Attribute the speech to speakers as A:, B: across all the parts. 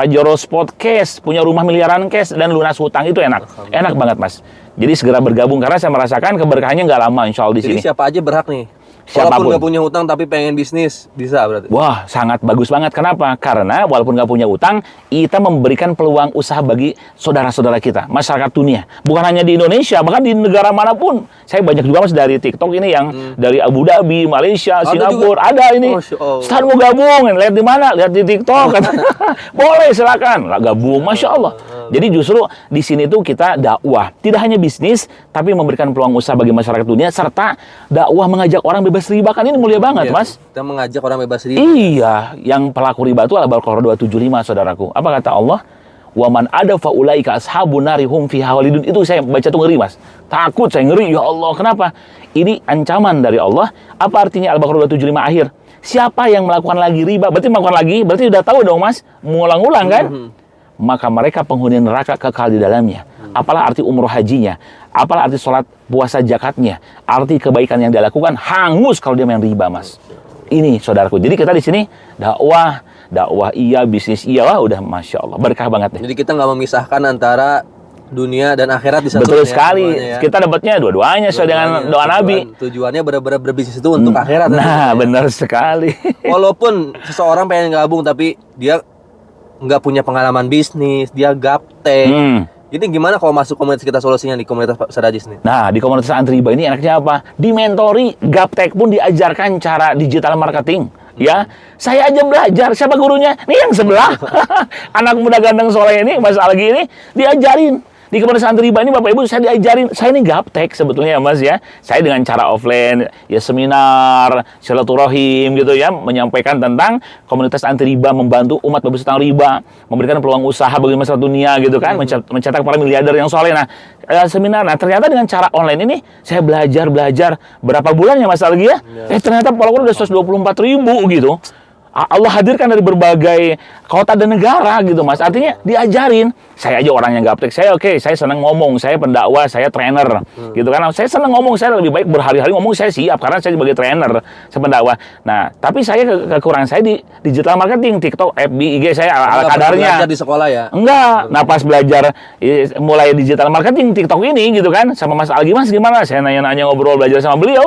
A: Pajero Sport Cash, punya rumah miliaran cash, dan lunas hutang. Itu enak. Enak banget, Mas. Jadi segera bergabung, karena saya merasakan keberkahannya nggak lama, insya Allah di sini.
B: Jadi siapa aja berhak nih?
A: Siapapun.
B: Walaupun nggak punya hutang tapi pengen bisnis, bisa berarti?
A: Wah, sangat bagus banget. Kenapa? Karena walaupun nggak punya utang, kita memberikan peluang usaha bagi saudara-saudara kita, masyarakat dunia. Bukan hanya di Indonesia, bahkan di negara manapun. Saya banyak juga, Mas, dari TikTok ini yang dari Abu Dhabi, Malaysia, Singapura. Ada ini. Ustaz mau gabung, lihat di mana? Lihat di TikTok. Boleh, silakan. Lah, gabung, Masya Allah. Jadi justru di sini tuh kita dakwah. Tidak hanya bisnis, tapi memberikan peluang usaha bagi masyarakat dunia, serta dakwah mengajak orang bebas riba. Kan ini mulia banget,
B: Iya,
A: Mas.
B: Kita mengajak orang bebas riba.
A: Iya, yang pelaku riba itu Al-Baqarah 275, saudaraku. Apa kata Allah? Wa man ada faulaika ashabun nari hum fiha khalidun. Itu saya baca tuh ngeri, Mas. Takut, saya ngeri. Ya Allah, kenapa? Ini ancaman dari Allah. Apa artinya Al-Baqarah 275 akhir? Siapa yang melakukan lagi riba? Berarti melakukan lagi, berarti udah tahu dong, Mas. Mengulang-ulang kan? Maka mereka penghuni neraka kekal di dalamnya. Apalah arti umroh hajinya? Apalah arti sholat, puasa, zakatnya? Arti kebaikan yang dia lakukan hangus kalau dia main riba, Mas. Ini, saudaraku. Jadi kita di sini dakwah iya, bisnis iya, wah udah Masya Allah. Berkah banget nih.
B: Jadi kita nggak memisahkan antara dunia dan akhirat di satu.
A: Betul sekali. Ya. Kita dapatnya dua-duanya sesuai dengan doa Nabi.
B: Tujuannya benar-benar berbisnis itu untuk akhirat.
A: Nah, benar sekali.
B: Walaupun seseorang pengen gabung tapi dia nggak punya pengalaman bisnis, dia gaptek. Jadi gimana kalau masuk komunitas kita, solusinya di komunitas Pak Sadajis nih?
A: Nah, di komunitas anti riba ini enaknya apa? Dimentori, gaptek pun diajarkan cara digital marketing. Ya, saya aja belajar. Siapa gurunya? Nih yang sebelah. Anak muda ganteng soleh ini, Mas Algi ini, diajarin. Di komunitas anti riba ini, Bapak Ibu, saya diajarin. Saya ini gaptek sebetulnya ya, Mas ya. Saya dengan cara offline, ya seminar, silaturahim gitu ya, menyampaikan tentang komunitas anti riba, membantu umat bebas tentang riba, memberikan peluang usaha bagi masyarakat dunia gitu kan, mencetak para miliarder yang soleh. Nah, seminar. Nah, ternyata dengan cara online ini, saya belajar berapa bulan ya, Mas Algi ya? Ternyata follower udah 124.000 gitu. Allah hadirkan dari berbagai kota dan negara gitu, Mas. Artinya diajarin. Saya aja orang yang gaptek. Saya saya senang ngomong. Saya pendakwah, saya trainer. Gitu kan. Saya senang ngomong. Saya lebih baik berhari-hari ngomong. Saya siap karena saya sebagai trainer, saya pendakwah. Nah, tapi saya kekurangan saya di digital marketing, TikTok, FB, IG saya ala kadarnya.
B: Belajar di sekolah ya?
A: Enggak. Nah, pas belajar mulai digital marketing TikTok ini gitu kan, sama Mas Algi, Mas gimana? Saya nanya-nanya, ngobrol, belajar sama beliau.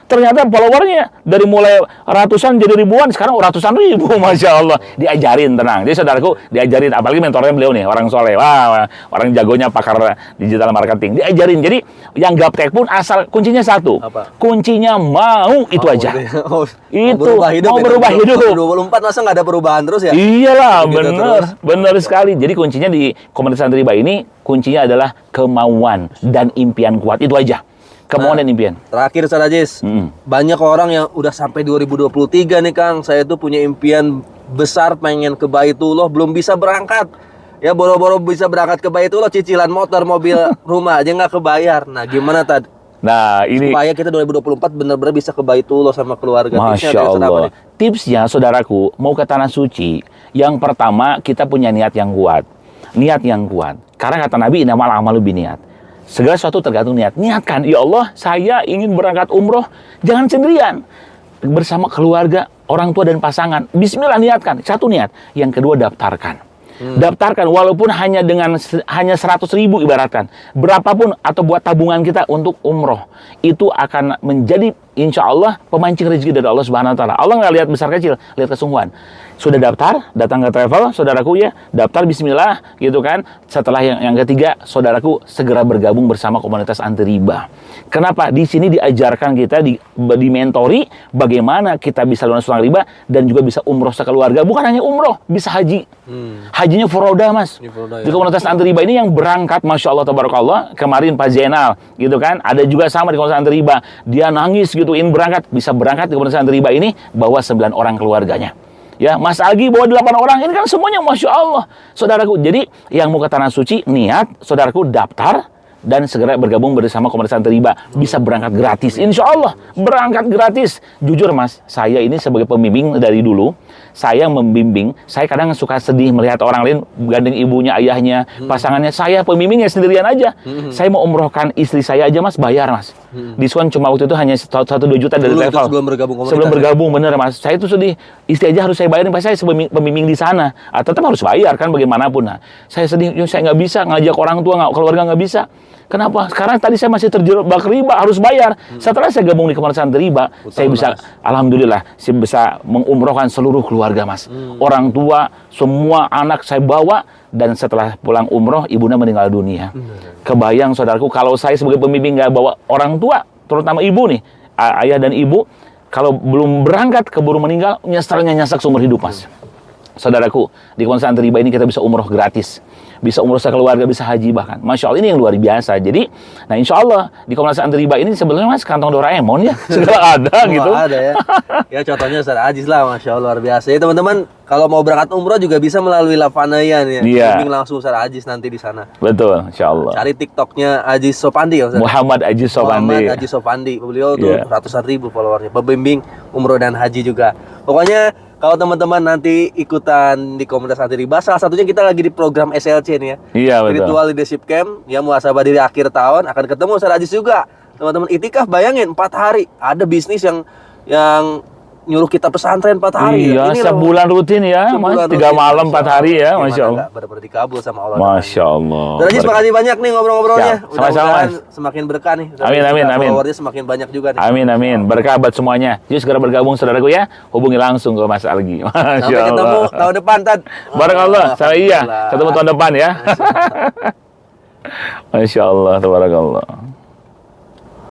A: Ternyata followernya dari mulai ratusan jadi ribuan, sekarang ratusan ribu, Masya Allah. Diajarin, tenang. Jadi saudaraku, diajarin. Apalagi mentornya beliau nih, orang soleh. Wah, orang jagonya pakar digital marketing. Diajarin. Jadi yang gaptek pun asal kuncinya satu.
B: Apa?
A: Kuncinya mau, itu aja. Itu,
B: mau berubah hidup.
A: 2024
B: masa nggak ada perubahan terus ya?
A: Iyalah, bener sekali. Jadi kuncinya di komunitas anti riba ini, kuncinya adalah kemauan dan impian kuat. Itu aja. Kemauan dan impian.
B: Terakhir, Ustaz Ajis, banyak orang yang udah sampai 2023 nih, Kang. Saya tuh punya impian besar, pengen ke Baitullah, belum bisa berangkat. Ya, boro-boro bisa berangkat ke Baitullah, cicilan motor, mobil, rumah aja nggak kebayar. Nah, gimana tadi?
A: Nah, ini
B: supaya kita 2024 benar-benar bisa ke Baitullah sama keluarga.
A: Masya Allah. Tipsnya, saudaraku, mau ke Tanah Suci, yang pertama kita punya niat yang kuat. Niat yang kuat. Karena kata Nabi, innamal a'malu binniyat. Segala sesuatu tergantung niat. Niatkan, ya Allah, saya ingin berangkat umroh. Jangan sendirian. Bersama keluarga, orang tua dan pasangan. Bismillah, niatkan. Satu niat. Yang kedua, daftarkan. Daftarkan, walaupun hanya 100.000 ibaratkan. Berapapun atau buat tabungan kita untuk umroh. Itu akan menjadi, insya Allah, pemancing rezeki dari Allah Subhanahu Wa Taala. Allah nggak lihat besar kecil, lihat kesungguhan. Sudah daftar, datang ke travel, saudaraku ya, daftar bismillah, gitu kan. Setelah yang ketiga, saudaraku segera bergabung bersama komunitas anti riba. Kenapa? Di sini diajarkan kita, dimentori bagaimana kita bisa lunas utang riba dan juga bisa umroh sekeluarga. Bukan hanya umroh, bisa haji. Hajinya furoda, Mas. Di komunitas anti riba ini yang berangkat, Masya Allah, tabarakallah, kemarin Pak Zainal, gitu kan. Ada juga sama di komunitas anti riba. Dia nangis gitu, ingin berangkat, bisa berangkat di komunitas anti riba ini, bawa 9 orang keluarganya. Ya, Mas Algi bawa 8 orang, ini kan semuanya Masya Allah, saudaraku. Jadi, yang mau ke Tanah Suci, niat, saudaraku, daftar, dan segera bergabung bersama komunitas anti riba. Bisa berangkat gratis, insya Allah, berangkat gratis. Jujur, Mas, saya ini sebagai pembimbing dari dulu, saya membimbing, saya kadang suka sedih melihat orang lain gandeng ibunya, ayahnya, pasangannya. Saya pembimbingnya sendirian aja. Saya mau umrohkan istri saya aja, Mas, bayar, Mas. Diskon cuma waktu itu hanya 1-2 juta dari
B: Dulu itu
A: travel.
B: sebelum bergabung komunitas.
A: Sebelum bergabung, bener Mas. Saya tuh sedih. Istri aja harus saya bayarin, pas saya sebagai pembimbing di sana. Tetap harus bayar kan bagaimanapun. Nah, saya sedih, saya nggak bisa ngajak orang tua, keluarga nggak bisa. Kenapa? Karena tadi saya masih terjebak riba, harus bayar. Setelah saya gabung di komunitas anti riba, saya bisa, alhamdulillah, saya bisa mengumrohkan seluruh keluarga, Mas. Orang tua, semua anak saya bawa, dan setelah pulang umroh, ibunya meninggal dunia. Kebayang, saudaraku, kalau saya sebagai pembimbing nggak bawa orang tua, terutama ibu nih, ayah dan ibu, kalau belum berangkat, keburu meninggal, nyeselnya nyesek seumur hidup, Mas. Saudaraku, di komunitas anti riba ini kita bisa umroh gratis. Bisa umroh sekeluarga, bisa haji bahkan. Masya Allah, ini yang luar biasa. Jadi, nah insya Allah, di komunitas anti riba ini sebenarnya Mas, kantong Doraemon ya. Segala ada gitu.
B: Ada ya. Ya contohnya Ustaz Ajis lah, Masya Allah, luar biasa. Ya teman-teman, kalau mau berangkat umroh juga bisa melalui Lavanayan ya.
A: Iya.
B: Bimbing langsung Ustaz Ajis nanti di sana.
A: Betul, insya Allah.
B: Cari TikToknya Ajis Sopandi ya Ustaz.
A: Muhammad Ajis Sopandi.
B: Muhammad Ajis Sopandi. Beliau tuh
A: Iya.
B: ratusan ribu followernya. Pembimbing umroh dan haji juga. Pokoknya kalau teman-teman nanti ikutan di komunitas anti riba, salah satunya kita lagi di program SLC nih ya.
A: Iya, betul.
B: Spiritual Leadership Camp, ya muhasabah diri akhir tahun akan ketemu Ustaz Ajis juga. Teman-teman itikaf, bayangin 4 hari ada bisnis yang nyuruh kita pesantren 4 hari.
A: Iya,
B: Ini loh.
A: sebulan rutin ya, Mas.
B: Sebulan
A: 3
B: rutin,
A: malam,
B: Masya
A: 4 hari ya,
B: Allah.
A: Masya Allah.
B: Gimana nggak dikabul sama Allah.
A: Masya Allah.
B: Ustaz Ajis, makasih banyak nih ngobrol-ngobrolnya.
A: Siap. Sama-sama,
B: Mudah-mudahan
A: Mas.
B: semakin berkah nih. Ustaz
A: Amin,
B: Ajis,
A: amin,
B: juga
A: amin.
B: followernya semakin banyak juga nih.
A: Amin, amin. Berkah buat semuanya. Yuk segera bergabung, saudaraku ya. Hubungi langsung ke Mas Algi. Masya
B: Sampai ketemu
A: Allah.
B: tahun depan, Tad.
A: Barakallah. Sama iya.
B: Alhamdulillah.
A: Ketemu tahun depan ya. Masya Allah, tabarakallah.